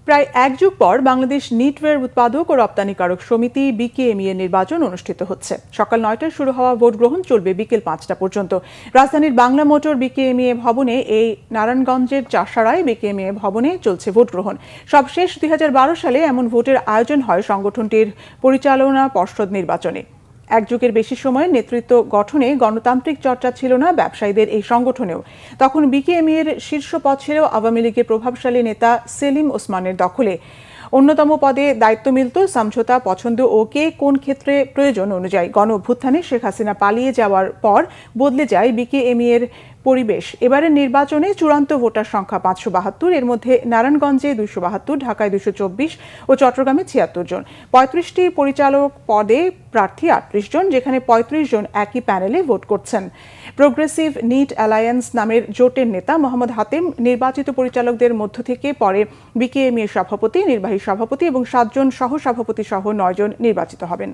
প্রায় এক যুগ পর বাংলাদেশ নিটওয়্যার উৎপাদক ও রপ্তানিকারক সমিতি বিকেএমই এর নির্বাচন অনুষ্ঠিত হচ্ছে। সকাল ৯টায় শুরু হওয়া ভোট গ্রহণ চলবে বিকেল ৫টা পর্যন্ত। রাজধানীর বাংলা মোটর বিকেএমই ভবনে, এই নারায়ণগঞ্জের চাষাড়ায় বিকেএমই ভবনে চলছে ভোট গ্রহণ। সবশেষ ২০১২ সালে এমন ভোটের আয়োজন হয় সংগঠনটির পরিচালনা পর্ষদ নির্বাচনে। এক যুগের বেশি সময়ের নেতৃত্ব গঠনে গণতান্ত্রিক চর্চা ছিল না ব্যবসায়ীদের এই সংগঠনেও। তখন বিকেএমই এর শীর্ষ পদ ছিল আওয়ামী লীগের প্রভাবশালী নেতা সেলিম ওসমানের দখলে। অন্যতম পদে দায়িত্ব মিলত সমঝোতা, পছন্দ ও কে কোন ক্ষেত্রে প্রয়োজন অনুযায়ী। গণ অভ্যুত্থানে শেখ হাসিনা পালিয়ে যাওয়ার পর বদলে যায় বিকেএমই এর পরিবেশ। এবারের নির্বাচনে চূড়ান্ত ভোটার সংখ্যা ৫৭২, এর মধ্যে নারায়ণগঞ্জে ২৭২, ঢাকায় ২২৪ ও চট্টগ্রামে ৭৬ জন। ৩৫টি পরিচালক পদে প্রার্থী ৩৮ জন, যেখানে ৩৫ জন একই প্যানেলে ভোট করছেন। প্রোগ্রেসিভ নিট অ্যালায়েন্স নামের জোটের নেতা মোহাম্মদ হাতেম নির্বাচিত পরিচালকদের মধ্য থেকে পরে বিকেএমই এর সভাপতি, নির্বাহী সভাপতি এবং ৭ জন সহ সভাপতি সহ ৯ জন নির্বাচিত হবেন।